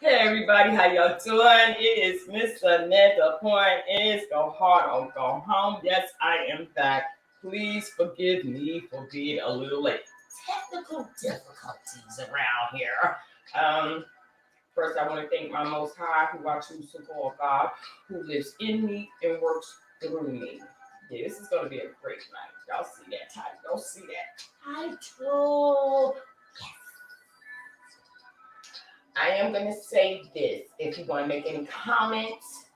Hey everybody, how y'all doing? It is Miss Lynette. The point is go hard or go home. Yes, I am back. Please forgive me for being a little late. Technical difficulties around here. Um, First, I want to thank my Most High, who I choose to call God, who lives in me and works through me. Yeah, this is going to be a great night. Y'all see that title? Y'all see that title? I am going to say this. If you want to make any comments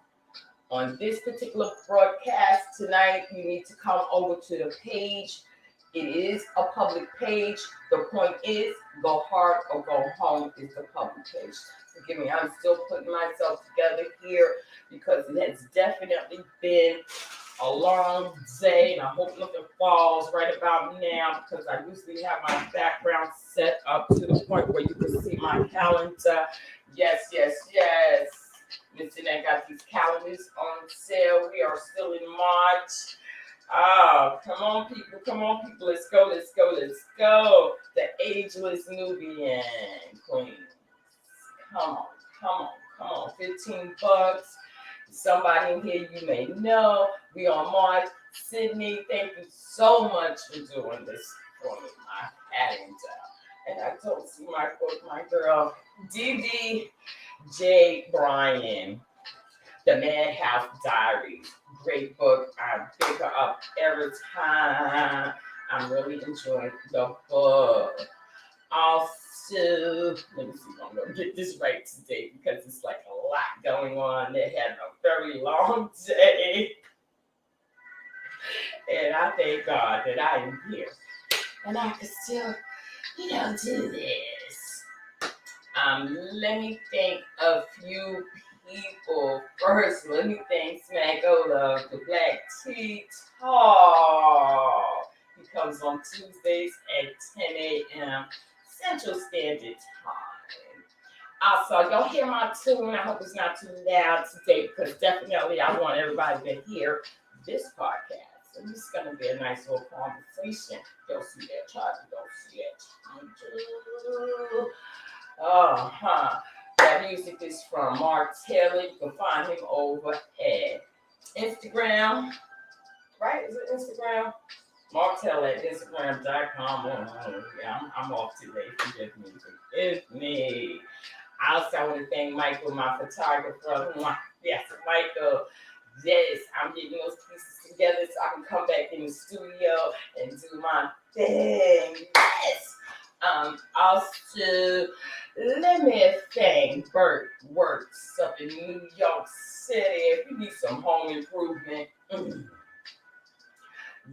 on this particular broadcast tonight, you need to come over to the page. It is a public page. The point is, go hard or go home is the public page. Forgive me, I'm still putting myself together here because it has definitely been a long day, and I hope nothing falls right about now because I usually have my background set up to the point where you can see my calendar. Yes. Listen, I got these calendars on sale. We are still in March. Oh, come on, people. Let's go. The ageless Nubian queen. Come on. $15. Somebody in here you may know. We on March. Sydney, thank you so much for doing this for me. My calendar. And I don't see my girl, DD J. Bryan, The Madhouse Diaries. Great book. I pick her up every time. I'm really enjoying the book. Also, let me see if I'm going to get this right today because it's like a lot going on. They had a very long day. And I thank God that I am here. And I can still, do this. Let me thank a few people. First, let me thank Smagola, the Black Tea Talk. He comes on Tuesdays at 10 a.m. Central Standard Time. Also, y'all hear my tune. I hope it's not too loud today because definitely I want everybody to hear this podcast. So this is going to be a nice little conversation. Don't see that charger. That music is from Mark Taylor. You can find him over at Instagram. Right? Is it Instagram? Mark Taylor at Instagram.com. Yeah, I'm off today. Forgive me. Also, I want to thank Michael, my photographer. Yes, Michael. Yes, I'm getting those pieces together so I can come back in the studio and do my thing. Yes. Also, let me thank Bert Works up in New York City. If you need some home improvement,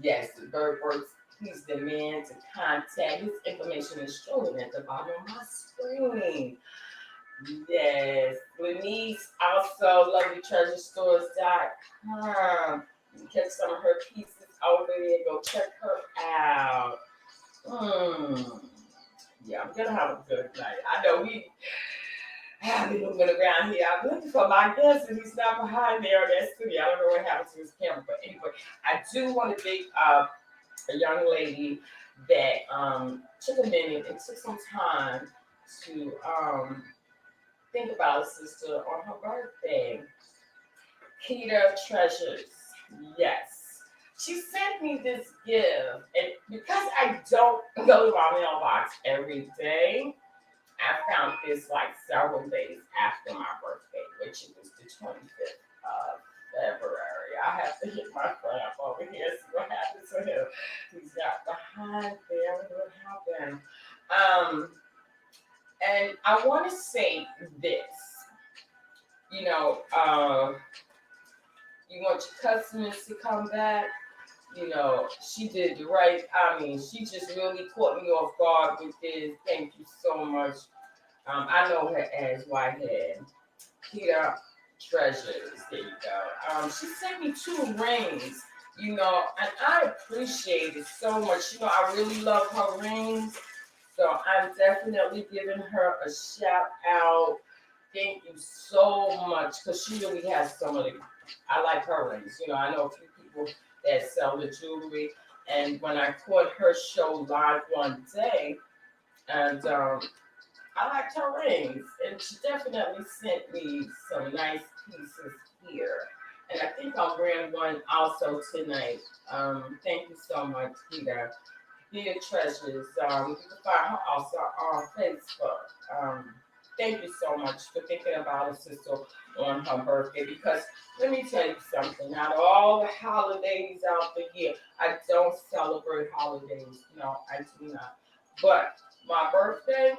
yes, Bert Works. He's the man to contact. His information is showing at the bottom of my screen. Yes, Lenise, also LovelyTreasureStores.com. You can catch some of her pieces over there. Go check her out. Yeah, I'm gonna have a good night. I know we have been moving around here. I'm looking for my guest, and he's not behind there in that studio. I don't know what happened to his camera, but anyway, I do want to thank a young lady that took a minute and took some time to think about a sister on her birthday. Keita Treasures. Yes. She sent me this gift. And because I don't go to my mailbox every day, I found this like several days after my birthday, which it was the 25th of February. I have to hit my friend up over here, see what happens to him. He's got behind there. What happened? Um, and I want to say this. You know, you want your customers to come back. You know, she did the right. I mean, she just really caught me off guard with this. Thank you so much. I know her as Whitehead. Keita Treasures. There you go. She sent me 2 rings, you know, and I appreciate it so much. You know, I really love her rings. So I'm definitely giving her a shout out. Thank you so much because she really has some of the. I like her rings. You know, I know a few people that sell the jewelry, and when I caught her show live one day, and I liked her rings, and she definitely sent me some nice pieces here. And I think I'm wearing one also tonight. Thank you so much, Keita. Keita Treasures. You can find her also on Facebook. Thank you so much for thinking about a sister on her birthday. Because let me tell you something. Out of all the holidays out the year, I don't celebrate holidays. No, I do not. But my birthday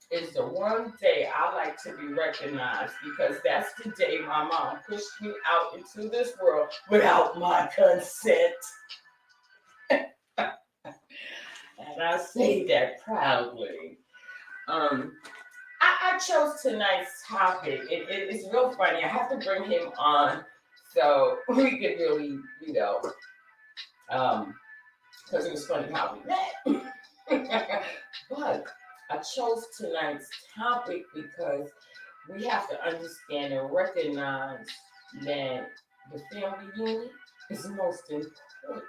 is the one day I like to be recognized because that's the day my mom pushed me out into this world without my consent. And I say that proudly. Um, I chose tonight's topic. It's real funny. I have to bring him on so we could really, you know, because it was funny how we met. But I chose tonight's topic because we have to understand and recognize that the family unit is most important.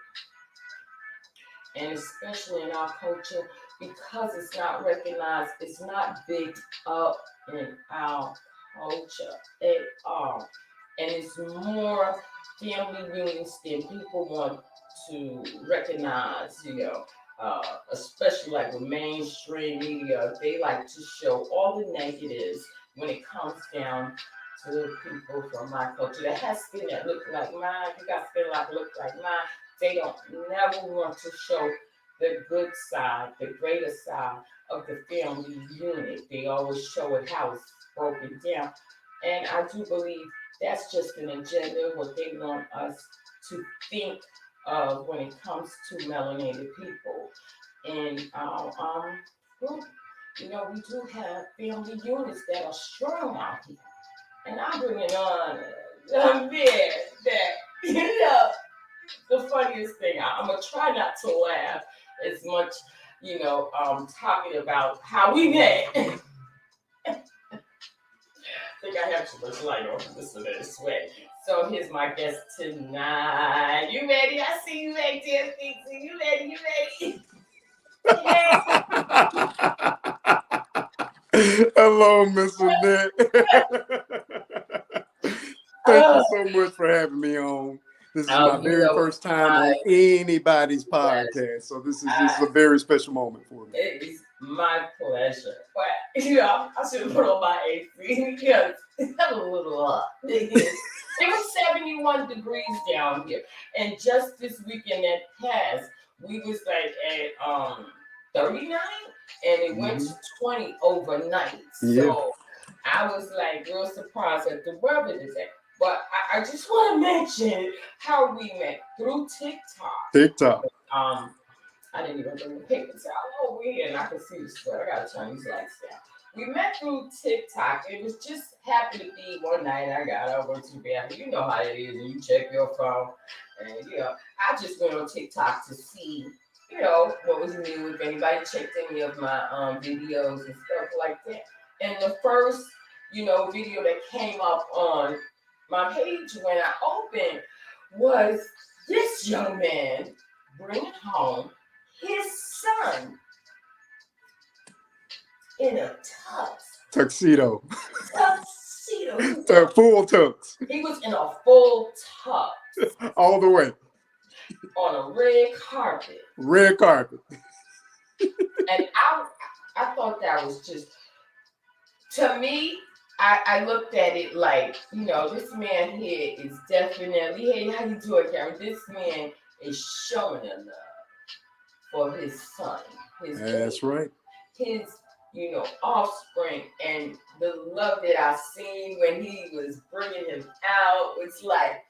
And especially in our culture, because it's not recognized, it's not big up in our culture at all. And it's more family reunions than people want to recognize, you know. Especially like with mainstream media, they like to show all the negatives when it comes down to people from my culture that has skin that look like mine. You got skin that look like mine. They don't never want to show the good side, the greater side of the family unit. They always show it how it's broken down. And I do believe that's just an agenda, what they want us to think of when it comes to melanated people. And well, you know, we do have family units that are strong out here. And I'm bringing on a man that, you know, the funniest thing. I'm gonna try not to laugh as much, you know, talking about how we met. I think I have too much light on this one is sweat. So here's my guest tonight. You ready? I see you right there, Fixie. You ready? You ready? Hello, Miss Annette. Thank you so much for having me on. This is my very first time on anybody's podcast, so this is a very special moment for me. It is my pleasure. But you know, I should have put on my AC because it's a little hot. It was 71 degrees down here, and just this weekend that passed, we was like at 39, and it went to 20 overnight. So I was like real surprised at the weather today. But I just want to mention how we met through TikTok. I didn't even bring the paper towel over here, and I can see the sweat. I gotta turn these lights down. We met through TikTok. It was just happened to be one night I got over to bed. You know how it is, and you check your phone, and you know I just went on TikTok to see, you know, what was new. If anybody checked any of my videos and stuff like that. And the first, you know, video that came up on my page when I opened was this young man bringing home his son. in a tux. Tuxedo. Tuxedo. Full tux. He was in a full tux. All the way. On a red carpet. Red carpet. And I thought that was just, to me, I looked at it like, this man here is definitely, hey, how you doing, Karen? This man is showing a love for his son. That's baby, right. His, offspring. And the love that I seen when he was bringing him out was like,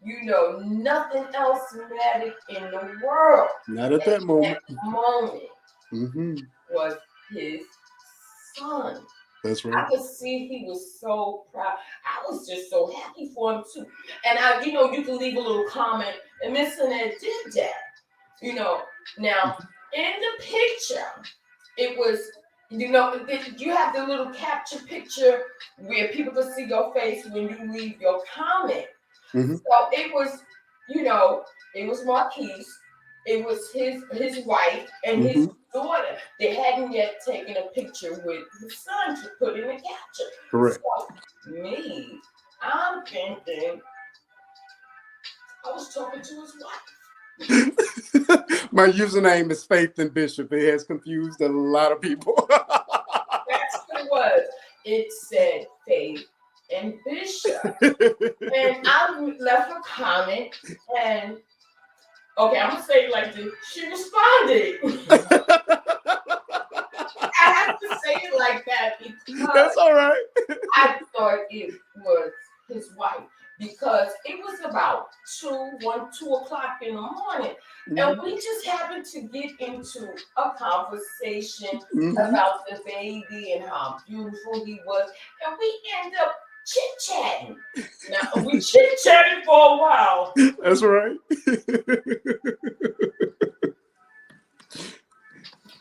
nothing else mattered in the world. Not at that moment. Was his son. That's right. I could see he was so proud. I was just so happy for him too. And you can leave a little comment, and Miss Annette did that. Now in the picture, it was, you have the little capture picture where people can see your face when you leave your comment. So it was, it was Marquise, it was his wife and his daughter. They hadn't yet taken a picture with his son to put in the capture. Correct. So me, I'm thinking, I was talking to his wife. My username is Faith and Bishop. It has confused a lot of people. That's what it was. It said Faith and Bishop. And I left a comment, and okay, I'm gonna say it like this. She responded. I have to say it like that because that's all right. I thought it was his wife, because it was about 2 o'clock in the morning. And we just happened to get into a conversation about the baby and how beautiful he was. And we end up chit-chatting. Now, we chit-chatted for a while. That's right.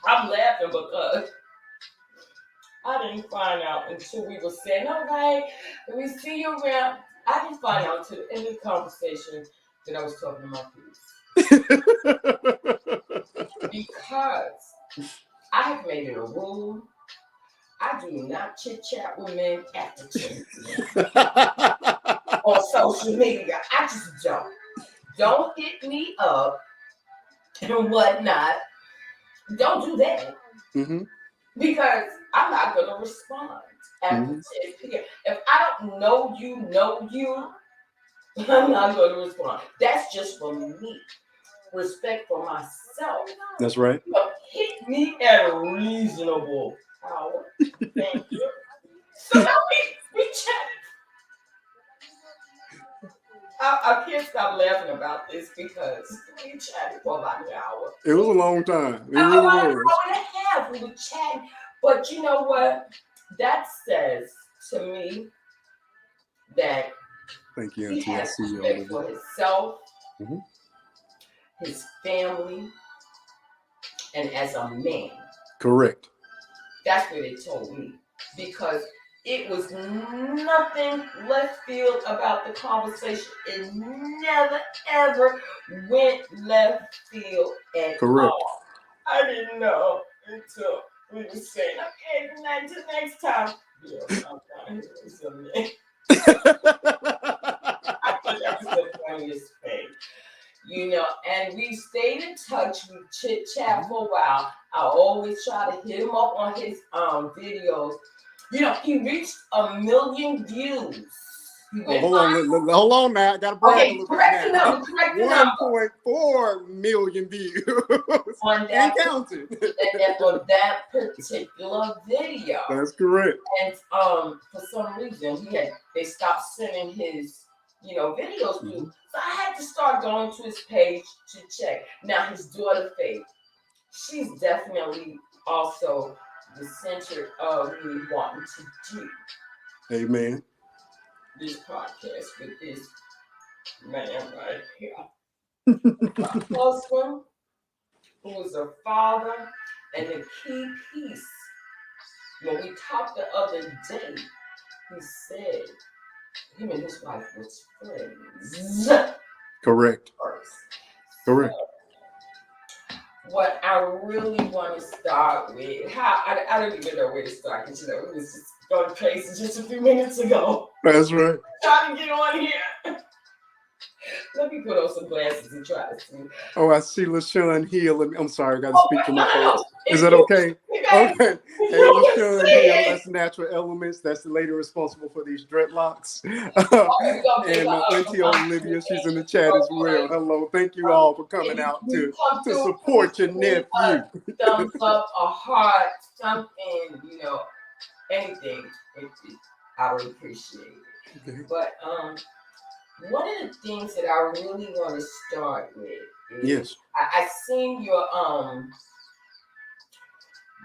I'm laughing because I didn't find out until we were saying, all right, let me see you around. I didn't find out until the end of the conversation that I was talking about this. Because I have made it a rule. I do not chit-chat with men after 10 p.m. on social media. I just don't. Don't hit me up and whatnot. Don't do that. Because I'm not going to respond after 10 p.m. If I don't know you, I'm not going to respond. That's just for me. Respect for myself. That's right. Hit me at a reasonable hour. Thank you. So now we chatted. I can't stop laughing about this because we chatted for about an hour. It was a long time. It really was. An hour and a half. We were chatting. But you know what? That says to me that thank you, he has respect for himself, his family, and as a man. Correct. That's what they told me. Because it was nothing left field about the conversation. It never, ever went left field at all. I didn't know until we were saying, okay, good night, till next time. Yeah, I'm trying to hear something. I thought that was the funniest thing. And we stayed in touch. We chit-chat for a while. I always try to hit him up on his videos. He reached 1 million views. Hold on now. I got to brag a little bit now. Correct the number. 1.4 million views. On that, counted. And on that particular video. That's correct. And for some reason, they stopped sending his videos through. So I had to start going to his page to check. Now his daughter Faith, she's definitely also the center of me wanting to do. Amen. This podcast with this man right here. My husband, who is a father, and the key piece. When we talked the other day, he said him and his wife was friends. Correct. First. Correct. what I really want to start with, I don't even know where to start because it was just going crazy just a few minutes ago. That's right. Trying to get on here. Let me put on some glasses and try to see. Oh, I see LaShawn Hill. I'm sorry, I got to speak to my folks. Is that okay? Okay. Hey, LaShawn Hill, that's Natural Elements. That's the lady responsible for these dreadlocks. And my auntie Olivia, she's in the chat as well. Hello. Thank you all for coming out to support your nephew. Thumbs up, a heart, something, anything. I would appreciate it. But one of the things that I really want to start with is yes. I seen your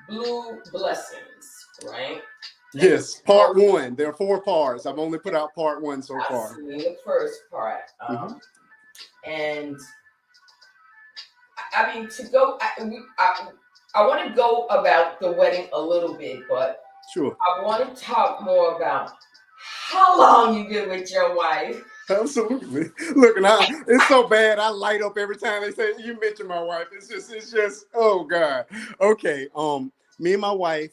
Blue Blessings, right? Yes, part 1. There are 4 parts. I've only put out part 1 so far. I've seen the first part. And I mean, to go, I want to go about the wedding a little bit, but sure. I want to talk more about how long you've been with your wife. Absolutely. Look, it's so bad. I light up every time they say you mention my wife. It's just, oh God. Okay. Me and my wife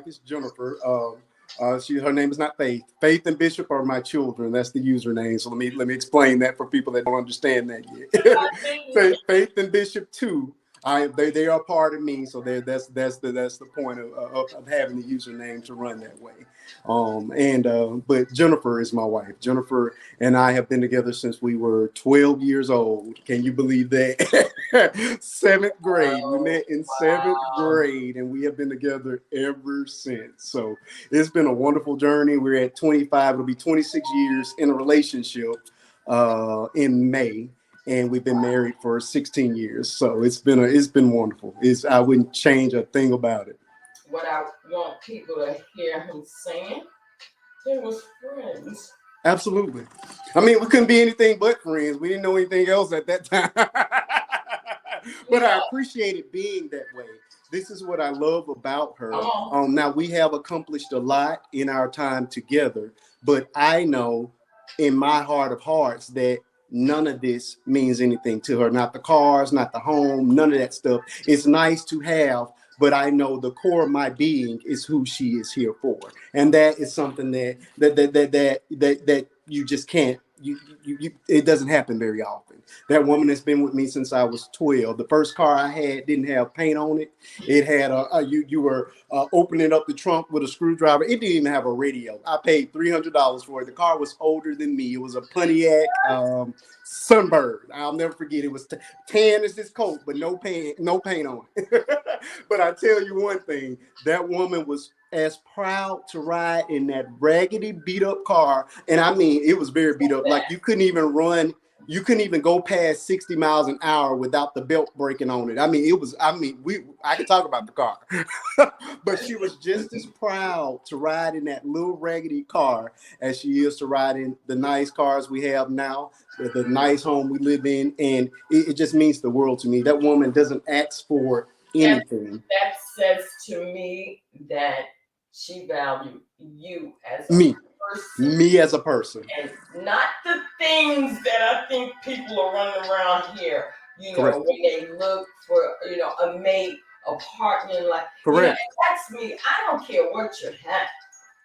is Jennifer. Her name is not Faith. Faith and Bishop are my children. That's the username. So let me explain that for people that don't understand that yet. Faith and Bishop 2. They are part of me, so that's the point of having the username to run that way. But Jennifer is my wife. Jennifer and I have been together since we were 12 years old. Can you believe that? 7th grade. We met in 7th grade, and we have been together ever since. So it's been a wonderful journey. We're at 25. It'll be 26 years in a relationship in May. And we've been married for 16 years. So it's been wonderful. I wouldn't change a thing about it. What I want people to hear him saying, they was friends. Absolutely. I mean, we couldn't be anything but friends. We didn't know anything else at that time. But I appreciate it being that way. This is what I love about her. Now, we have accomplished a lot in our time together, but I know in my heart of hearts that none of this means anything to her. Not the cars, not the home, none of that stuff. It's nice to have, but I know the core of my being is who she is here for. And that is something that you just can't, it doesn't happen very often. That woman has been with me since I was 12. The first car I had didn't have paint on it. It had you were opening up the trunk with a screwdriver. It didn't even have a radio. I paid $300 for it. The car was older than me. It was a Pontiac Sunbird. I'll never forget. It was tan as this coat, but no paint on it. But I tell you one thing, that woman was as proud to ride in that raggedy beat up car. And I mean, it was very beat up. Like you couldn't even go past 60 miles an hour without the belt breaking on it. I could talk about the car, but she was just as proud to ride in that little raggedy car as she is to ride in the nice cars we have now, the nice home we live in. And it just means the world to me. That woman doesn't ask for anything. That says to me that she valued you as me. Person. Me as a person. And not the things that I think people are running around here, Correct. When they look for, a mate, a partner, like, correct. That's me. I don't care what you have.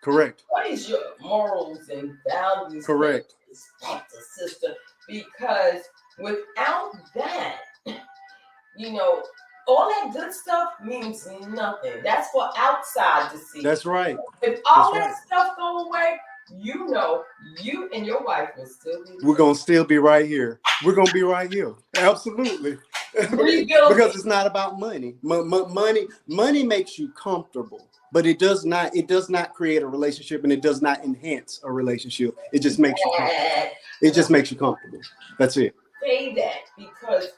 Correct. What is your morals and values? Correct. Respect the system. Because without that, all that good stuff means nothing. That's for outside to see. That's right. If all that stuff go away, you and your wife will still be. We're gonna still be right here. We're gonna be right here. Absolutely. Because it's not about money. Money makes you comfortable, but it does not create a relationship, and it does not enhance a relationship. It just makes you comfortable. It just makes you comfortable. That's it. Say that because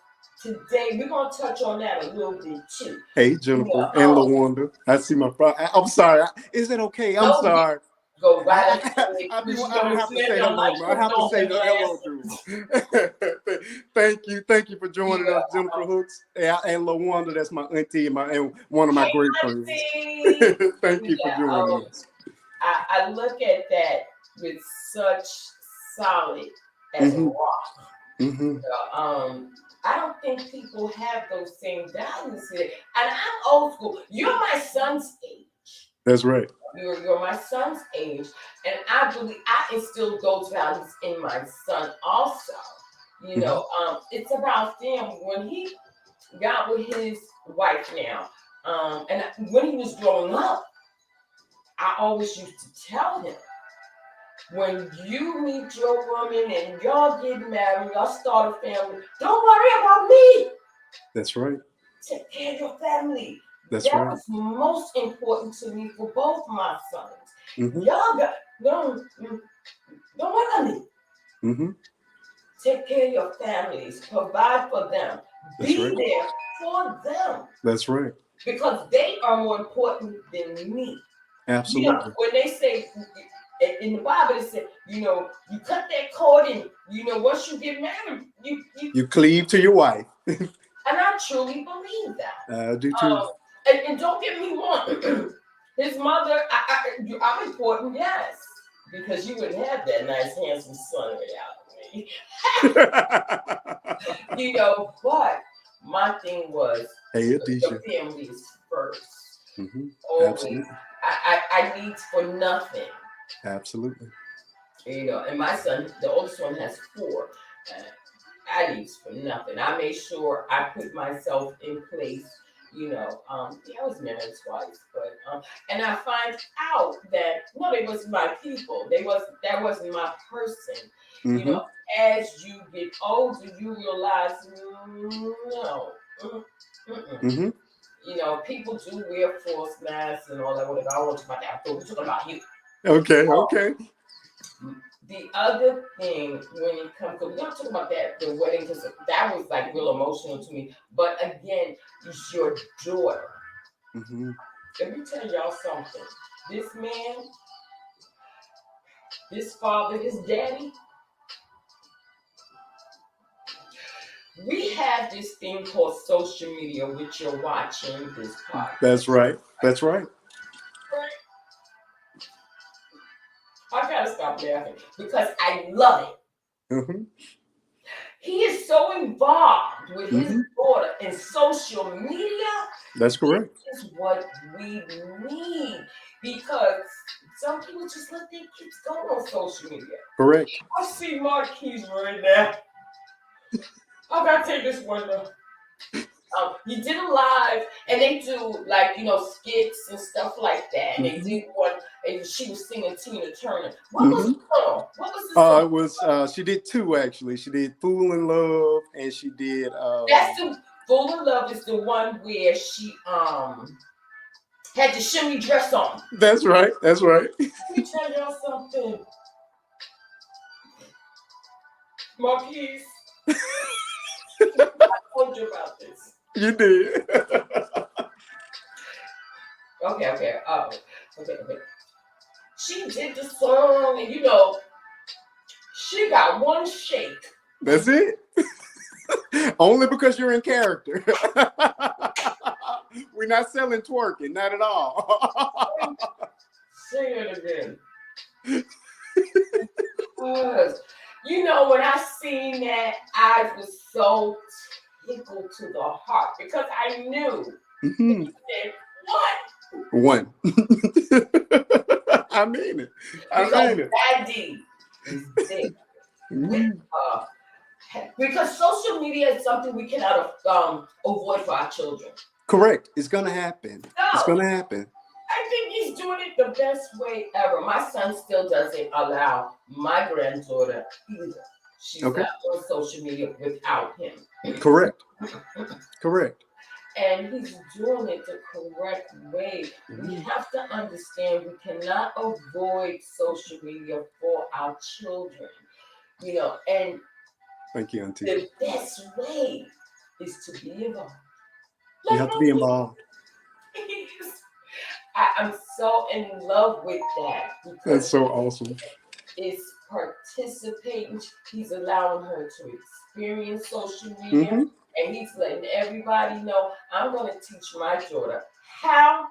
today we're gonna touch on that a little bit too. Hey, Jennifer and LaWanda. I see my problem. I'm sorry. Is it okay? I'm sorry. Go right. I don't have to say hello. I have to say hello to you. Thank you for joining us, Jennifer Hooks and LaWanda. That's my auntie and one of my great friends. Thank you for joining us. I look at that with such solid as a rock. I don't think people have those same values here. And I'm old school. You're my son's age. That's right. You're my son's age. And I believe I instilled those values in my son also. You know, it's about them. When he got with his wife now, and when he was growing up, I always used to tell him, when you meet your woman and y'all get married, y'all start a family, don't worry about me. That's right. Take care of your family. That's that right. was most important to me for both my sons. Mm-hmm. Y'all got, don't worry about me. Mm-hmm. Take care of your families. Provide for them. That's Be right. there for them. That's right. Because they are more important than me. Absolutely. You know, when they say in the Bible, it said, you know, you cut that cord, and you know, once you get married, you cleave to your wife. And I truly believe that. I do too. And don't get me wrong, his mother, I'm important, yes, because you wouldn't have that nice, handsome son without me. You know, but my thing was, the family is first. Absolutely. I need for nothing. Absolutely. You know, and my son, the oldest one, has 4. I need for nothing. I made sure I put myself in place. You know, I was married twice, but and I find out that no, they wasn't my people. That wasn't my person. You know, as you get older, you realize no. You know, people do wear false masks and all that. Whatever. I want to talk about that. We're talking about you. Okay. The other thing, when it comes to, we're going to talk about that, the wedding, because that was like real emotional to me. But again, it's your daughter. Let me tell y'all something. This man, this father, this daddy, we have this thing called social media, which you're watching this podcast. That's right. That's right. I gotta stop laughing because I love it. He is so involved with his daughter in social media. That's correct. This is what we need, because some people just let their kids go on social media. Correct. I see Marquise right now. I gotta take this one though. You did a live, and they do like, you know, skits and stuff like that. And they did one, and she was singing Tina Turner. What was the song? What was the song? It was she did 2 actually. She did "Fool in Love" and she did. That's the "Fool in Love" is the one where she had the shimmy dress on. That's right. That's right. Let me tell y'all something, Marquise. I told you about this. You did. Okay. Okay. She did the song, and you know, she got one shake. That's it. Only because you're in character. We're not selling twerking, not at all. Say it again. You know, when I seen that, I was so tickled to the heart because I knew. He said, what? One. I mean it. Daddy is there. Because social media is something we cannot avoid for our children. Correct. It's going to happen. It's going to happen. I think he's doing it the best way ever. My son still doesn't allow my granddaughter either. She's not on social media without him. Correct. And he's doing it the correct way. We have to understand we cannot avoid social media for our children. You know, and thank you, Auntie. The best way is to be involved. You have to be involved. I'm so in love with that. That's so awesome. It's participating. He's allowing her to experience social media. And he's letting everybody know, I'm going to teach my daughter how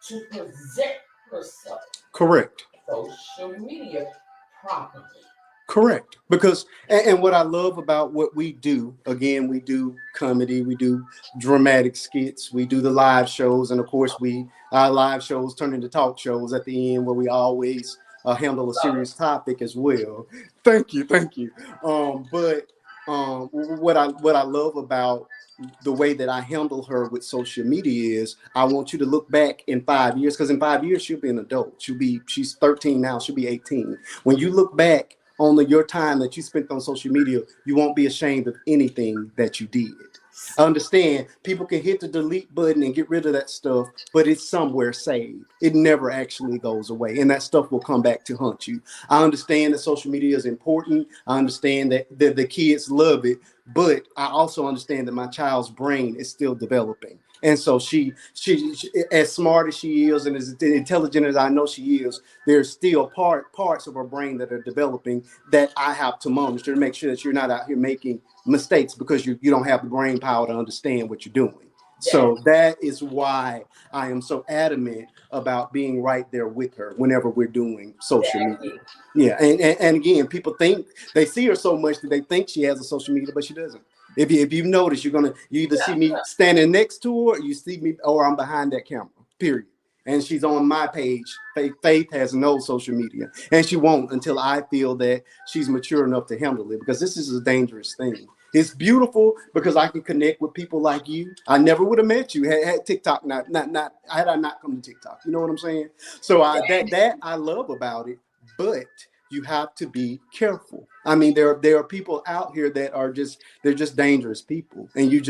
to present herself. Correct. Social media properly. Correct. Because, and what I love about what we do, again, we do comedy, we do dramatic skits, we do the live shows, and of course, our live shows turn into talk shows at the end where we always handle a serious topic as well. Thank you, thank you. What I love about the way that I handle her with social media is I want you to look back in 5 years, because in 5 years she'll be an adult. She's 13 now, she'll be 18. When you look back on your time that you spent on social media, you won't be ashamed of anything that you did. I understand people can hit the delete button and get rid of that stuff, but it's somewhere saved. It never actually goes away, and that stuff will come back to haunt you. I understand that social media is important. I understand that the kids love it, but I also understand that my child's brain is still developing. And so she, as smart as she is and as intelligent as I know she is, there's still parts of her brain that are developing that I have to monitor to make sure that you're not out here making mistakes because you don't have the brain power to understand what you're doing. So that is why I am so adamant about being right there with her whenever we're doing social media. Yeah, and again, people think they see her so much that they think she has a social media, but she doesn't. If you notice, you either see me standing next to her, or you see me, or I'm behind that camera. Period. And she's on my page. Faith has no social media, and she won't until I feel that she's mature enough to handle it. Because this is a dangerous thing. It's beautiful because I can connect with people like you. I never would have met you had TikTok had I not come to TikTok. You know what I'm saying? So that I love about it, but you have to be careful. I mean, there are people out here that they're just dangerous people, and you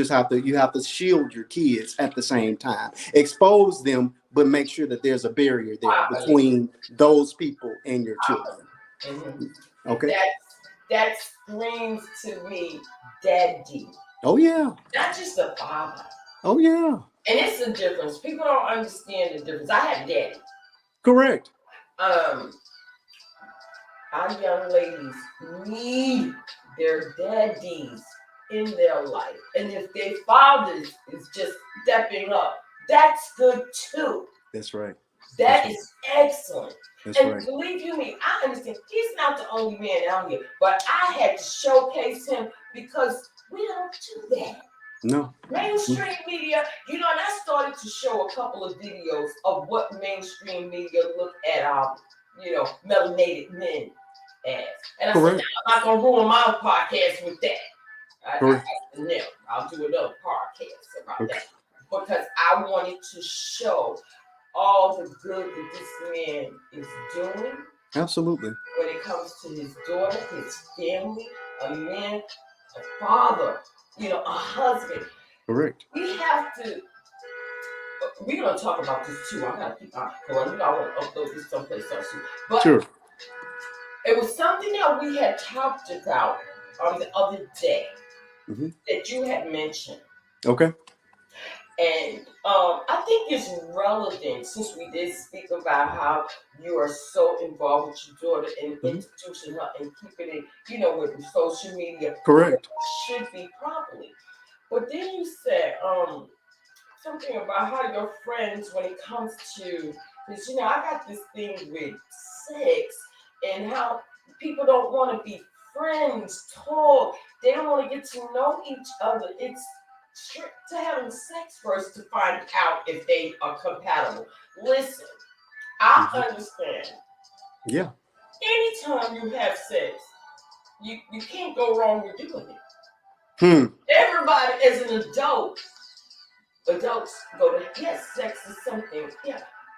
have to shield your kids at the same time, expose them, but make sure that there's a barrier there between those people and your children. Mm-hmm. Okay. That screams to me, daddy. Oh yeah. Not just a father. Oh yeah. And it's a difference. People don't understand the difference. I have daddy. Correct. Our young ladies need their daddies in their life. And if their fathers is just stepping up, that's good too. That's right. That is excellent. That's and right. Believe you me, I understand he's not the only man out here, but I had to showcase him because we don't do that. No. Mainstream media, and I started to show a couple of videos of what mainstream media look at our, melanated men as. And I said, no, I'm not going to ruin my podcast with that. I'll do another podcast about that. Because I wanted to show all the good that this man is doing. Absolutely. When it comes to his daughter, his family, a man, a father, a husband. Correct. We have to. We're gonna talk about this too. I gotta keep on going. I want to upload this someplace else too. But sure. It was something that we had talked about the other day that you had mentioned. Okay. And I think it's relevant since we did speak about how you are so involved with your daughter and introducing her and keeping it, with social media. Correct. Should be properly. But then you said something about how your friends, when it comes to, because I got this thing with sex and how people don't want to be friends, talk. They don't want to get to know each other. It's strict to having sex first to find out if they are compatible. Listen, I understand. Yeah. Anytime you have sex, you can't go wrong with doing it. Everybody as an adults go to, yes, sex is something,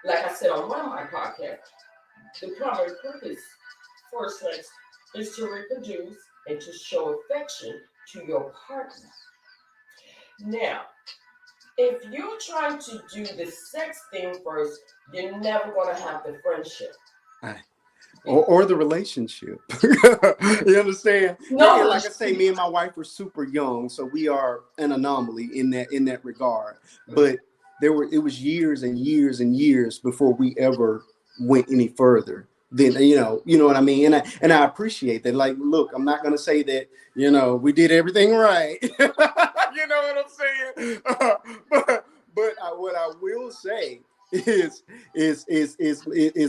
like I said on one of my podcasts, the primary purpose for sex is to reproduce and to show affection to your partner. Now, if you're trying to do the sex thing first, you're never going to have the friendship. Or the relationship. You understand? No, and like I say, me and my wife were super young, so we are an anomaly in that regard. But it was years and years and years before we ever went any further. Then you know what I mean, and I appreciate that. Like, look, I'm not gonna say that we did everything right. You know what I'm saying? But what I will say is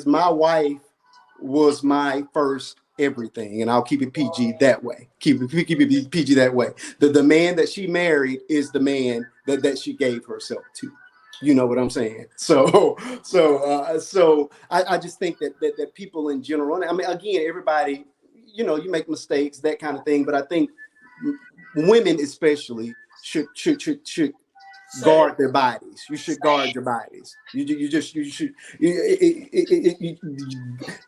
my wife was my first everything, and I'll keep it PG that way. Keep it PG that way. The man that she married is the man that she gave herself to. You know what I'm saying? So I just think that people in general, I mean, again, everybody, you make mistakes, that kind of thing, but I think women especially should guard their bodies. You should guard your bodies.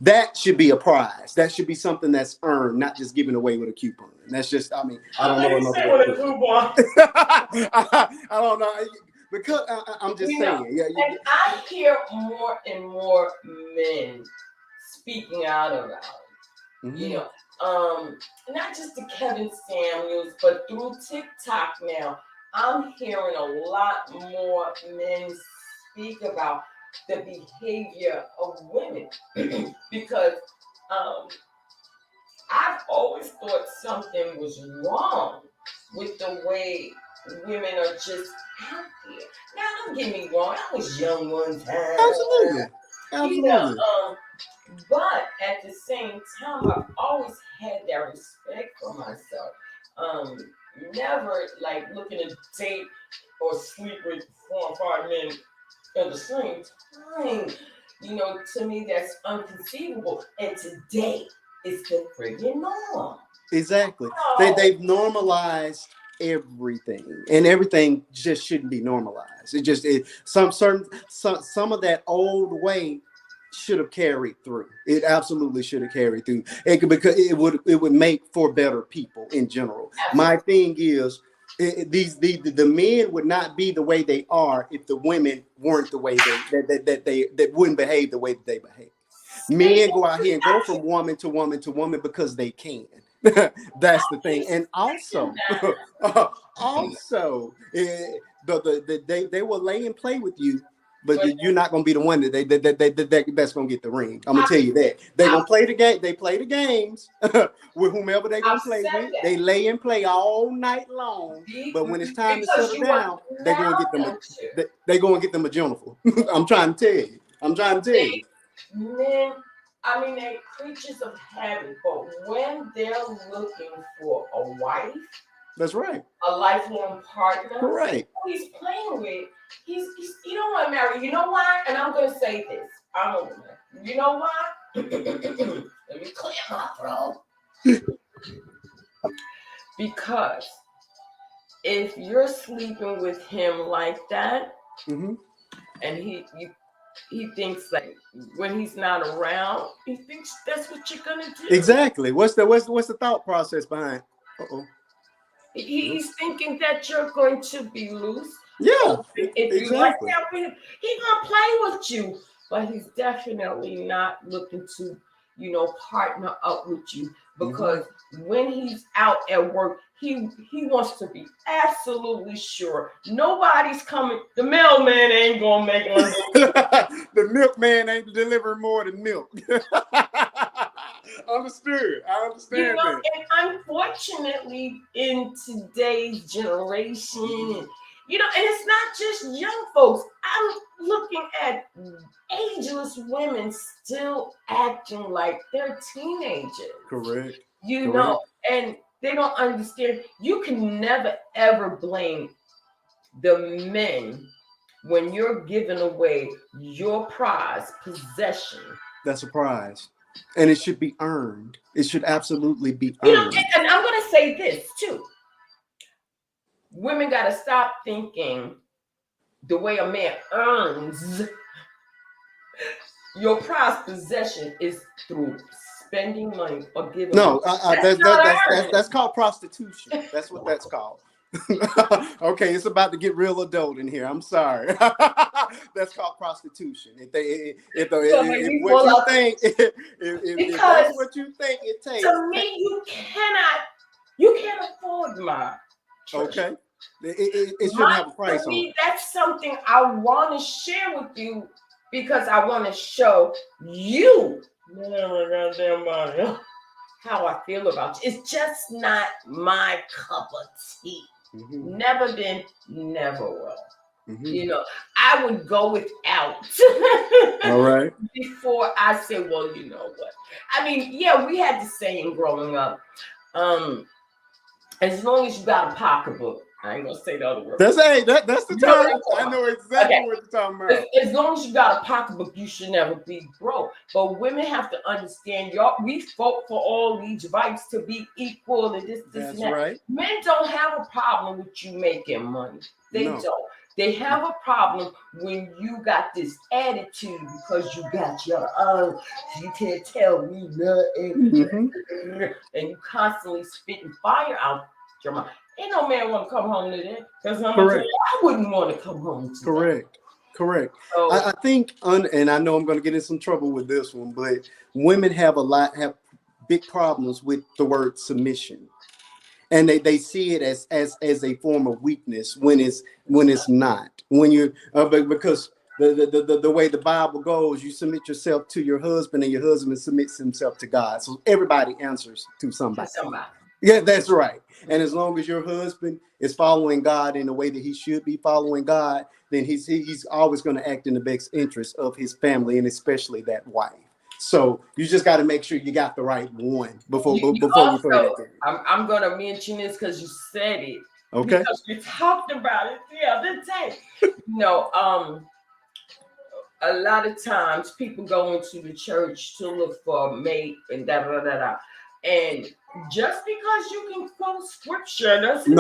That should be a prize. That should be something that's earned, not just given away with a coupon. That's just, I mean, I don't know another way. With a coupon. I don't know. Because I'm just saying. Yeah, and I hear more and more men speaking out about it. Mm-hmm. Not just the Kevin Samuels, but through TikTok now, I'm hearing a lot more men speak about the behavior of women because I've always thought something was wrong with the way women are just out there. Now, don't get me wrong, I was young one time. Absolutely. But at the same time, I've always had that respect for myself. Never like looking to date or sleep with 4 or 5 men at the same time. To me, that's unconceivable. And today, it's the friggin' norm. Exactly. They've normalized everything, and everything just shouldn't be normalized. Some of that old way should have carried through. It absolutely should have carried through. Because it would make for better people in general. Absolutely. My thing is, the men would not be the way they are if the women weren't the way that wouldn't behave the way that they behave. Men go out here and go from woman to woman to woman because they can. That's the thing. And also, they will lay and play with you, but you're not going to be the one that's going to get the ring. I'm going to tell you that. They're going to play the game. They play the games with whomever they're going to play with. They lay and play all night long. But when it's time to settle down, they're going to get them a Jennifer. I'm trying to tell you. Men, I mean, they're creatures of habit, but when they're looking for a wife, that's right, a lifelong partner, correct, he's playing with, he don't want to marry. You know why? And I'm going to say this. I don't know. You know why? Let me clear my throat. Because if you're sleeping with him like that, mm-hmm. and he thinks like when he's not around, he thinks that's what you're gonna do. Exactly. What's the thought process behind? He's thinking that you're going to be loose. Yeah. If you like that, he's gonna play with you, but he's definitely not looking to, partner up with you because when he's out at work, he wants to be absolutely sure nobody's coming. The mailman ain't gonna make one. The milkman ain't delivering more than milk. Understood. I understand that. And unfortunately, in today's generation, and it's not just young folks. I'm looking at ageless women still acting like they're teenagers. Correct. And they don't understand. You can never, ever blame the men when you're giving away your prize possession. That's a prize. And it should be earned. It should absolutely be earned. And I'm going to say this too. Women got to stop thinking the way a man earns your prize possession is through spending money or giving. No, that's called prostitution. That's what that's called. Okay, it's about to get real adult in here. I'm sorry. That's called prostitution. If that's what you think it takes. To me, you can't afford my treasure. Okay. It shouldn't have a price on it. That's something I want to share with you because I want to show you how I feel about you. It's just not my cup of tea. Mm-hmm. Never been, never will. You know, I would go without. All right. Before I say, well, you know what? I mean, yeah, we had the saying growing up. As long as you got a pocketbook, I ain't gonna say the other word. That's that's the term. I know exactly what you're talking about. As long as you got a pocketbook, you should never be broke. But women have to understand, we fought for all these rights to be equal and this That's and that. right. Men don't have a problem with you making money. They don't. They have a problem when you got this attitude because you got your own. You can't tell me nothing, and you constantly spitting fire out your mouth. Ain't no man want to come home to that because I wouldn't want to come home to Correct. that. Correct. So, I think, and I know I'm going to get in some trouble with this one, but women have big problems with the word submission. And they see it as a form of weakness when it's not. When you're because the way the Bible goes, you submit yourself to your husband, and your husband submits himself to God. So everybody answers to somebody. Yeah, that's right. And as long as your husband is following God in the way that he should be following God, then he's always going to act in the best interest of his family, and especially that wife. So you just got to make sure you got the right one before we throw that there. I'm going to mention this because you said it. Okay. Because we talked about it the other day. A lot of times people go into the church to look for a mate and da-da-da-da. And just because you can quote scripture doesn't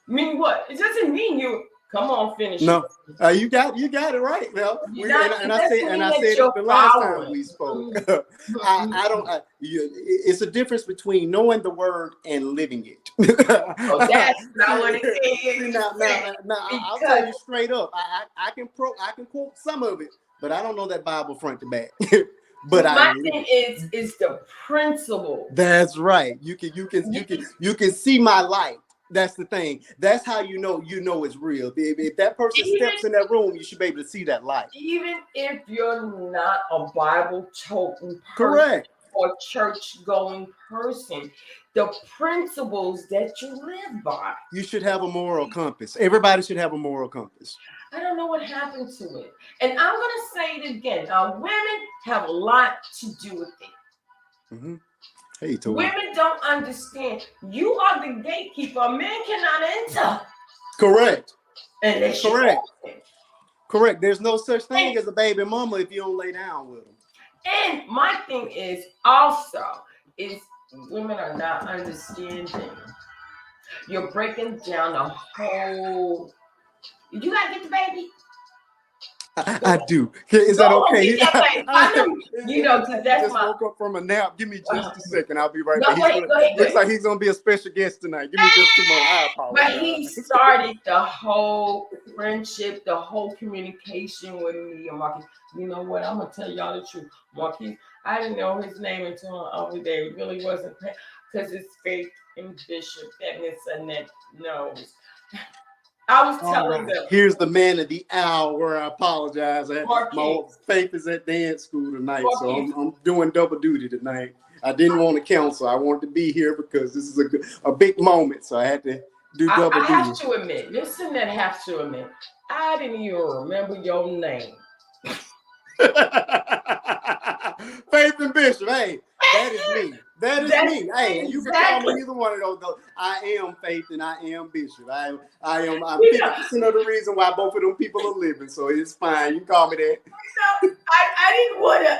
mean what? It doesn't mean you come on, finish. No, you got it right, Mel. And I said it the last time we spoke. It's a difference between knowing the word and living it. That's not what it is. I'll tell you straight up. I can quote some of it, but I don't know that Bible front to back. But my thing is the principle. That's right. You can see my light. That's the thing. That's how you know it's real. If that person steps in that room, you should be able to see that light. Even if you're not a Bible-toting person, correct, or church-going person, the principles that you live by. You should have a moral compass. Everybody should have a moral compass. I don't know what happened to it. And I'm going to say it again. Now, women have a lot to do with it. Mm-hmm. Hey, women don't understand. You are the gatekeeper. Men cannot enter. Correct. Correct. Correct. There's no such thing as a baby mama if you don't lay down with them. And my thing is women are not understanding. You're breaking down the whole. You gotta get the baby. I do. Is that okay? Because that's just woke up from a nap. Give me just a second. I'll be right back. Looks like he's gonna be a special guest tonight. Give me just 2 more. I apologize. But he started the whole friendship, the whole communication with me and Marquis. You know what? I'm gonna tell y'all the truth. Marquis, I didn't know his name until over there. It really wasn't because it's Faith and Bishop and this and that knows. I was telling them. Here's the man of the hour. I apologize. My Faith is at dance school tonight, so I'm doing double duty tonight. I didn't want to cancel. I wanted to be here because this is a big moment, so I had to do double duty. I have to admit, listen, I have to admit, I didn't even remember your name. Faith and Bishop. Hey, that is me. That is me. Hey, you can call me either one of those. Though. I am Faith and I am Bishop. I'm 50% of the reason why both of them people are living. So it's fine. You can call me that. I didn't want to.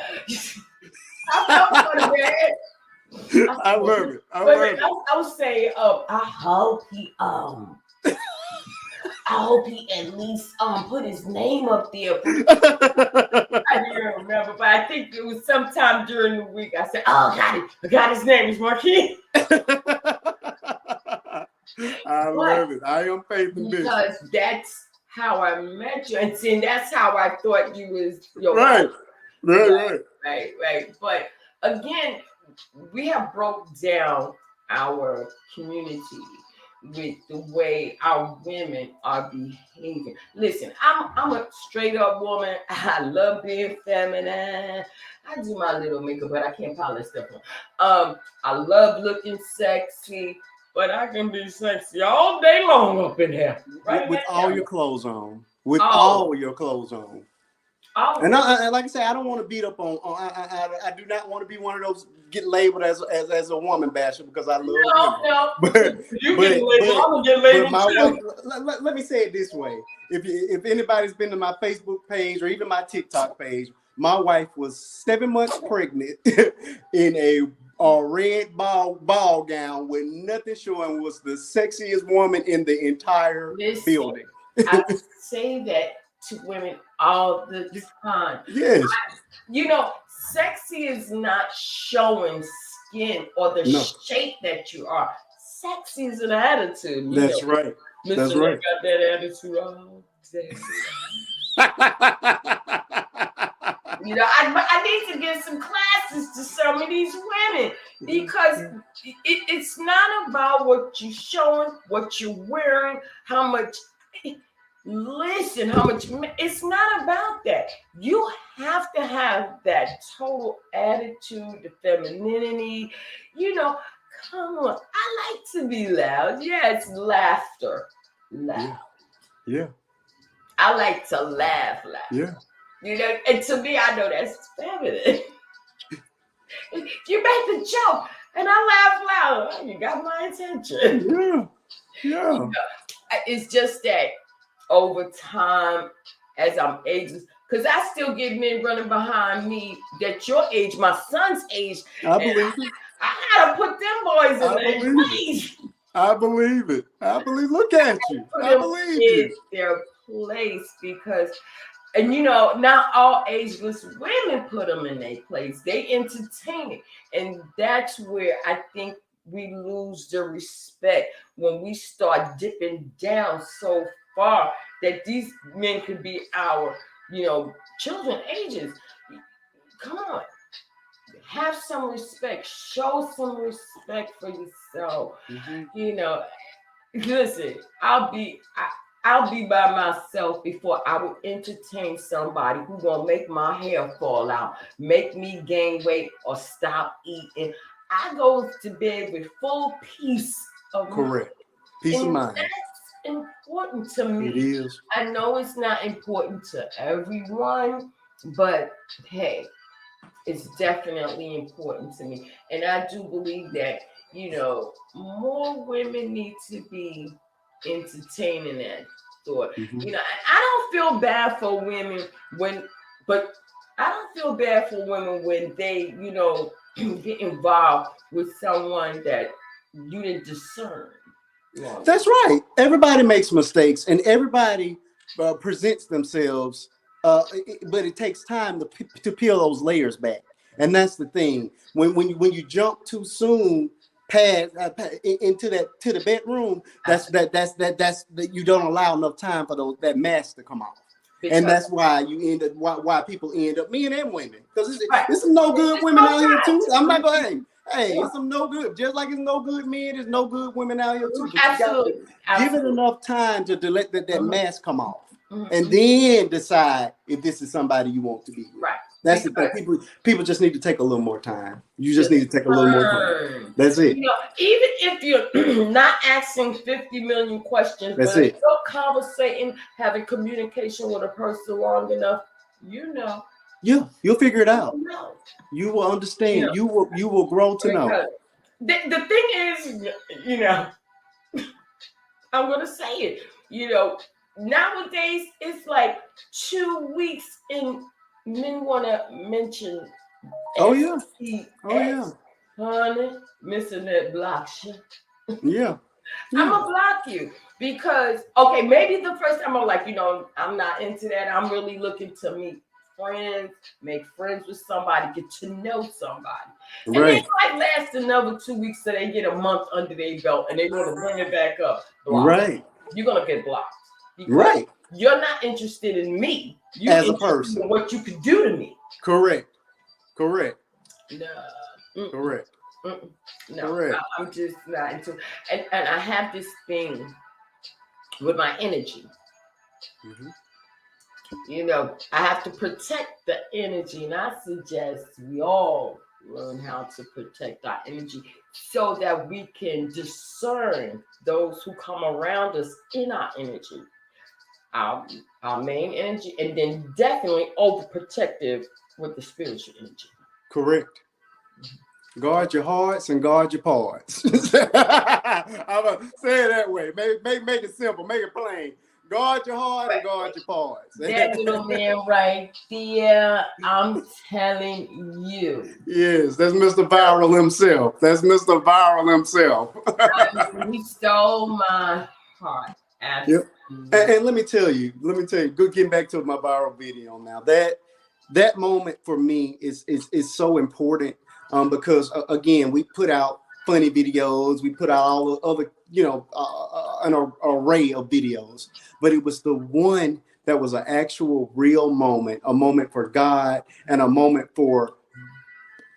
I love it. I would say, I hope he at least put his name up there. I didn't remember, but I think it was sometime during the week. I said, "Oh, I got his name is Marquis." I love it. I am Faith and Bishop. Because that's how I met you, and that's how I thought you was your right. But again, we have broke down our community with the way our women are behaving. Listen, I'm a straight up woman. I love being feminine. I do my little makeup, but I can't polish stuff on. I love looking sexy, but I can be sexy all day long up in here. Right with all your clothes on. with all your clothes on. Oh. And like I said, I don't want to beat up on. I do not want to be one of those get labeled as a woman basher because I love women. No. But You get labeled. I'm gonna get labeled my too. wife, let me say it this way: if anybody's been to my Facebook page or even my TikTok page, my wife was 7 months pregnant in a red ball gown with nothing showing. Was the sexiest woman in the entire building. I say that to women all the time. Yes. Sexy is not showing skin or the shape that you are. Sexy is an attitude. That's right. Mr. That's right. Got that attitude all day. I need to get some classes to some of these women because it's not about what you're showing, what you're wearing, how much. Listen, how much. It's not about that. You have to have that total attitude, the femininity. Come on. I like to be loud. Yes, laughter. Loud. Yeah. I like to laugh. Yeah. And to me, I know that's feminine. You make the joke, and I laugh loud. You got my attention. Yeah. It's just that over time, as I'm aging, because I still get men running behind me that your age, my son's age. I believe it. I gotta put them boys in their place. I believe it. Look at you. I believe you. Their place because. And not all ageless women put them in their place. They entertain it. And that's where I think we lose the respect when we start dipping down so far that these men could be our, children ages. Come on. Have some respect. Show some respect for yourself. Mm-hmm. Listen, I'll be by myself before I would entertain somebody who's gonna make my hair fall out, make me gain weight, or stop eating. I go to bed with full peace of mind. Correct. Peace of mind. That's important to me. It is. I know it's not important to everyone, but hey, it's definitely important to me. And I do believe that, more women need to be entertaining that thought. Mm-hmm. I don't feel bad for women when they, get involved with someone that you didn't discern. That's right. Everybody makes mistakes and everybody presents themselves, but it takes time to peel those layers back. And that's the thing. When you jump too soon past into the bedroom, that's you don't allow enough time for that mask to come off. And that's why you end up why people end up, men and women, because there's some no good women out here too. I'm not going. Hey, it's some no good. Just like it's no good men, there's no good women out here too. But Absolutely. Give it enough time to let that mask come off, and then decide if this is somebody you want to be with. Right. That's the thing. People just need to take a little more time. You just need to take a little more time. That's it. Even if you're not asking 50 million questions, that's but it. You're conversating, having communication with a person long enough, Yeah, you'll figure it out. You will understand. You will grow to know. The thing is, I'm gonna say it. Nowadays it's like 2 weeks in. Men want to mention. Oh yeah. Honey, missing that block shit. Yeah. I'm gonna block you because maybe the first time I'm like, I'm not into that. I'm really looking to meet friends, make friends with somebody, get to know somebody. And then it might last another 2 weeks so they get a month under their belt and they want to bring it back up. Blocked. Right. You're gonna get blocked. Right. You're not interested in me. You're as a person. In what you could do to me. Correct. No. Correct. No. Correct. I'm just not into it. And I have this thing with my energy. Mm-hmm. I have to protect the energy, and I suggest we all learn how to protect our energy so that we can discern those who come around us in our energy. our main energy, and then definitely overprotective with the spiritual energy. Correct. Guard your hearts and guard your parts. I'm gonna say it that way. Make it simple. Make it plain. Guard your heart and guard your parts. That little man right there, I'm telling you. Yes, that's Mr. Viral himself. That's Mr. Viral himself. He stole my heart. Yep. And let me tell you, getting back to my viral video now, that moment for me is so important, because again, we put out funny videos, we put out all the other, an array of videos, but it was the one that was an actual real moment, a moment for God and a moment for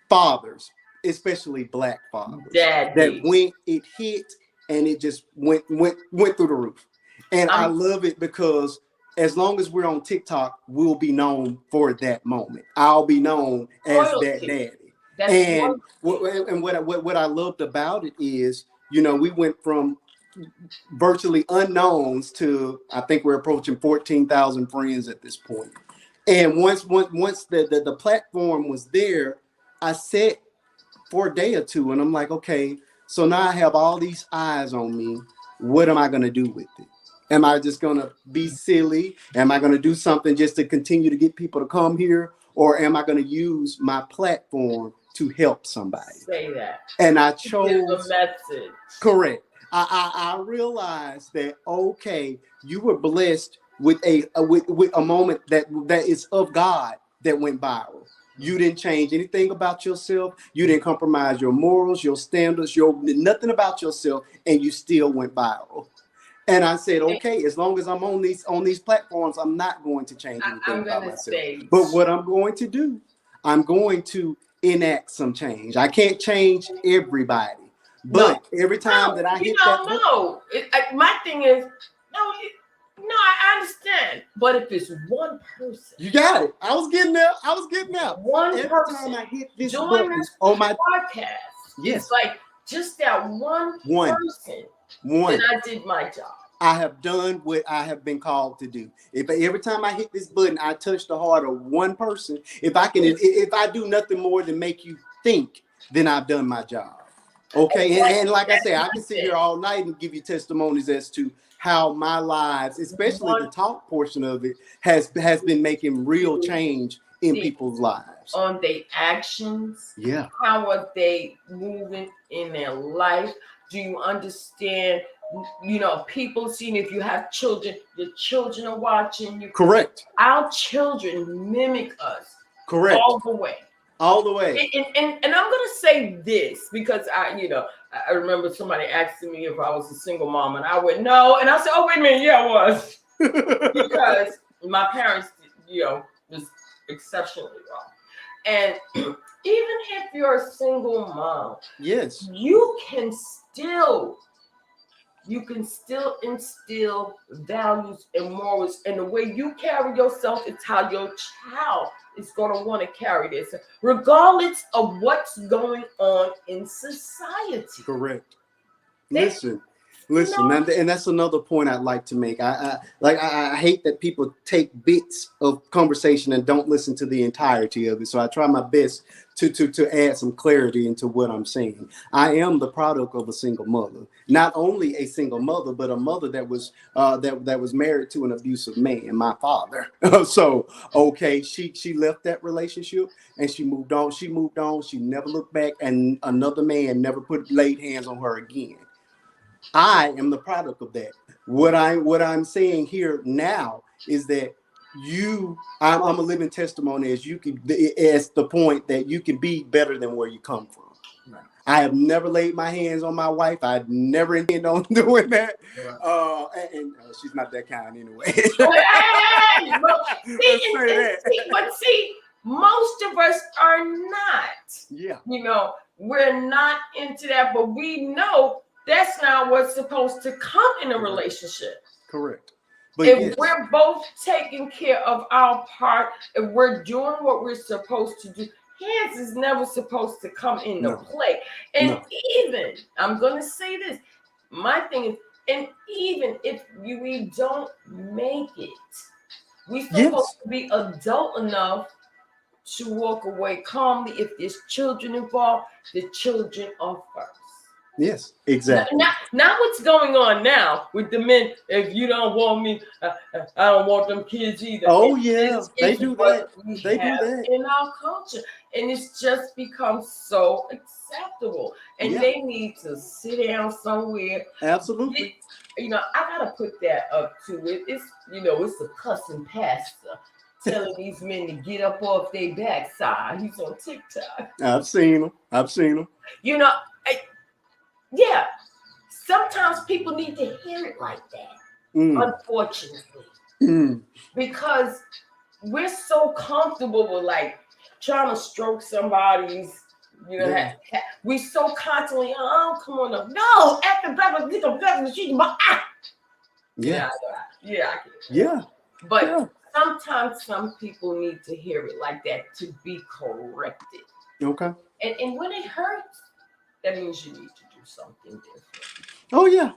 fathers, especially Black fathers. That when it hit and it just went through the roof. And I love it because as long as we're on TikTok, we'll be known for that moment. I'll be known as that daddy. What I loved about it is, we went from virtually unknowns to, I think we're approaching 14,000 friends at this point. And once the platform was there, I sat for a day or two and I'm like, okay, so now I have all these eyes on me. What am I going to do with it? Am I just going to be silly? Am I going to do something just to continue to get people to come here? Or am I going to use my platform to help somebody? Say that. And I chose the message. Correct. I realized that, okay, you were blessed with a moment that is of God that went viral. You didn't change anything about yourself. You didn't compromise your morals, your standards, nothing about yourself, and you still went viral. And I said, okay, as long as I'm on these platforms, I'm not going to change anything about myself. But what I'm going to do, I'm going to enact some change. I can't change everybody, but every time that I hit my thing is, I understand. But if it's one person, you got it. I was getting there. One every person time I hit this join button this on my podcast. Yes. It's like just that one person. And I did my job. I have done what I have been called to do. If every time I hit this button, I touch the heart of one person. If I do nothing more than make you think, then I've done my job. Okay. And like I said, I can sit here all night and give you testimonies as to how my lives, especially the talk portion of it, has been making real change in people's lives. On their actions. Yeah. How are they moving in their life? Do you understand? People seeing, if you have children, your children are watching you. Correct. Our children mimic us. Correct. All the way. And I'm gonna say this because I remember somebody asking me if I was a single mom, and I went no, and I said, oh wait a minute, yeah, I was. Because my parents, was exceptionally well. And even if you're a single mom, yes, you can still instill values and morals, and the way you carry yourself is how your child is going to want to carry this, regardless of what's going on in society. Correct. Listen, and that's another point I'd like to make. I hate that people take bits of conversation and don't listen to the entirety of it. So I try my best to add some clarity into what I'm saying. I am the product of a single mother, not only a single mother, but a mother that was that was married to an abusive man, my father. So okay, she left that relationship and she moved on. She never looked back, and another man never laid hands on her again. I am the product of that. What I'm saying here now is that I'm a living testimony as the point that you can be better than where you come from. Right. I have never laid my hands on my wife. I never intend on doing that. Right. And she's not that kind anyway. But most of us are not. Yeah. We're not into that, but we know that's not what's supposed to come in a relationship. Correct. But if we're both taking care of our part, if we're doing what we're supposed to do, hands is never supposed to come into play. And even, I'm going to say this, my thing is, And even if we don't make it, we supposed to be adult enough to walk away calmly. If there's children involved, the children are first. Yes, exactly. Not what's going on now with the men. If you don't want me, I don't want them kids either. Oh, they do that. They do that in our culture, and it's just become so acceptable. And they need to sit down somewhere. Absolutely. I gotta put that up to it. It's it's a cussing pastor telling these men to get up off their backside. He's on TikTok. I've seen him. Yeah, sometimes people need to hear it like that, unfortunately, because we're so comfortable with like trying to stroke somebody's, we so constantly, oh, come on up. No, after But sometimes some people need to hear it like that to be corrected. Okay. And when it hurts, that means you need to do something different. Oh yeah,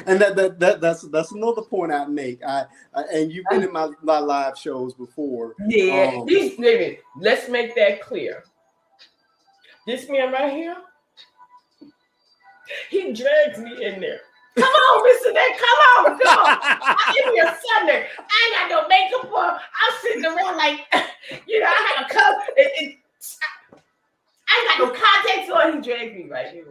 and that's another point I make. And you've been in my live shows before. Yeah, let's make that clear. This man right here, he drags me in there. Come on, Mr. Nick, come on. Give me a Sunday. I ain't got no makeup on. I'm sitting around like, I had a cup. I ain't got no contacts on. He dragged me right here.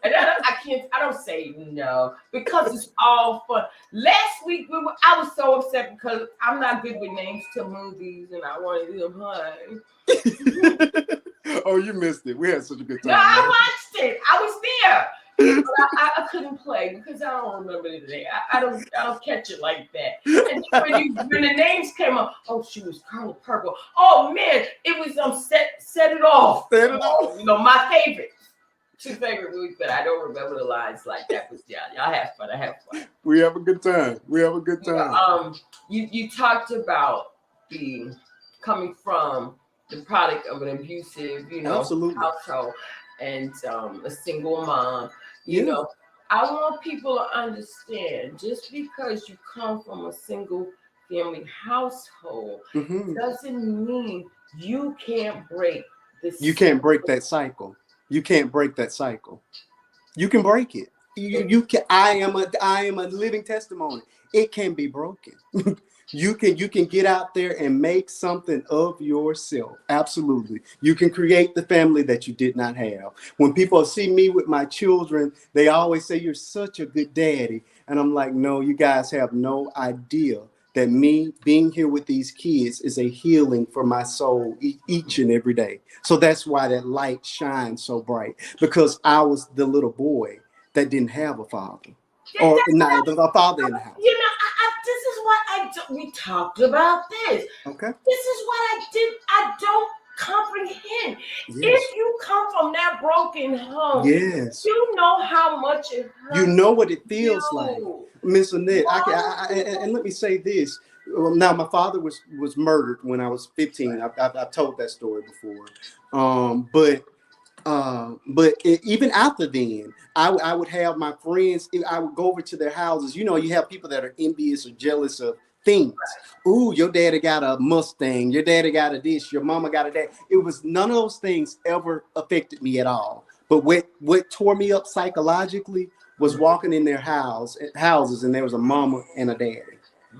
And I don't say no because it's all fun. Last week I was so upset because I'm not good with names to movies and I wanted them high. Oh, you missed it. We had such a good time. No, I watched it. I was there. But I couldn't play because I don't remember the name. I don't catch it like that. And when the names came up, oh, she was Colonel Purple. Oh man, it was set it off. Set it off. My favorite. Two favorite movies, but I don't remember the lines like that. But y'all have fun. I have fun. We have a good time. You talked about the coming from the product of an abusive, household and a single mom. I want people to understand just because you come from a single family household doesn't mean you can't break this. You can't break that cycle. You can't break that cycle. You can break it. You can. I am a living testimony. It can be broken. You can get out there and make something of yourself. Absolutely. You can create the family that you did not have. When people see me with my children, they always say, you're such a good daddy. And I'm like, no, you guys have no idea that me being here with these kids is a healing for my soul each and every day. So that's why that light shines so bright, because I was the little boy that didn't have a father or not a father in the house. This is what we talked about this. Okay. This is what I don't comprehend. Yes. If you come from that broken home, yes, you know how much it hurts. You know what it feels like. Miss Annette, and let me say this. Now, my father was murdered when I was 15. I've told that story before. But even after then, I would have my friends. I would go over to their houses. You have people that are envious or jealous of things. Ooh, your daddy got a Mustang. Your daddy got a this. Your mama got a that. It was none of those things ever affected me at all. But what tore me up psychologically was walking in their houses, and there was a mama and a daddy.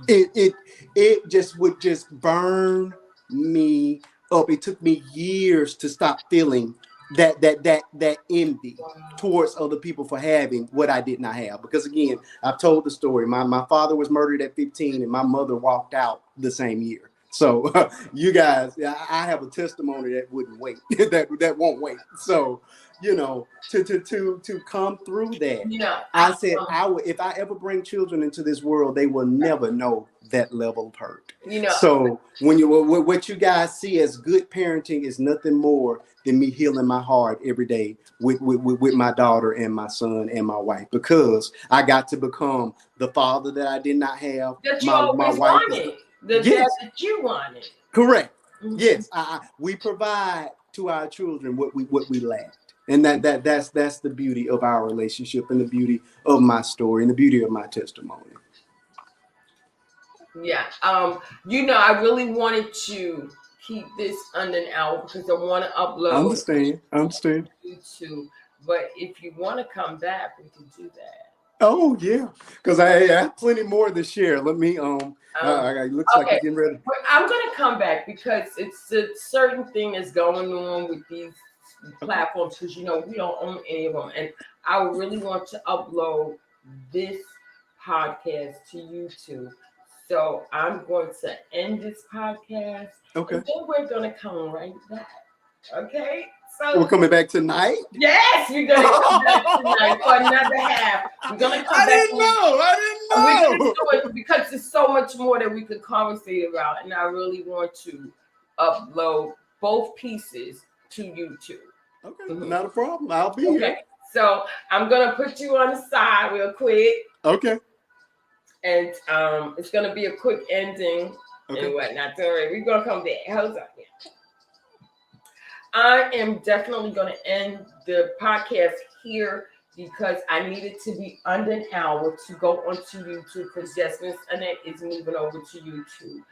It just would just burn me up. It took me years to stop feeling that envy towards other people for having what I did not have. Because again, I've told the story. My father was murdered at 15 and my mother walked out the same year. So you guys, I have a testimony that wouldn't wait, that won't wait. So, to come through that, I said, if I ever bring children into this world, they will never know that level of hurt. So what you guys see as good parenting is nothing more than me healing my heart every day with my daughter and my son and my wife, because I got to become the father that I did not have. That you always wanted. The dad that you wanted. Correct. Mm-hmm. Yes. We provide to our children what we lacked. And that's the beauty of our relationship and the beauty of my story and the beauty of my testimony. Yeah. I really wanted to keep this under an hour because I want to upload. I understand. YouTube. But if you want to come back, we can do that. Oh yeah, because I have plenty more to share. Let me it looks like you're getting ready. But I'm gonna come back because it's a certain thing that's going on with these platforms because we don't own any of them, and I really want to upload this podcast to YouTube. So I'm going to end this podcast. Okay. And then we're gonna come right back. Okay. So we're coming back tonight? Yes, we're gonna come back tonight for another half. We're gonna come back. I didn't know. We're gonna do it because there's so much more that we could conversate about, and I really want to upload both pieces to YouTube. Okay, not a problem. I'll be here. So I'm gonna put you on the side real quick. Okay. And it's gonna be a quick ending and whatnot. Don't worry, we're gonna come back. Hold on. I am definitely going to end the podcast here because I needed to be under an hour to go onto YouTube because Jasmine Annette is moving over to YouTube.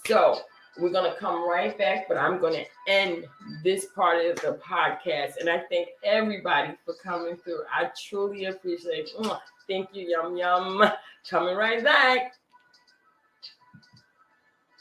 So we're going to come right back, but I'm going to end this part of the podcast. And I thank everybody for coming through. I truly appreciate it. Thank you, Yum Yum. Coming right back.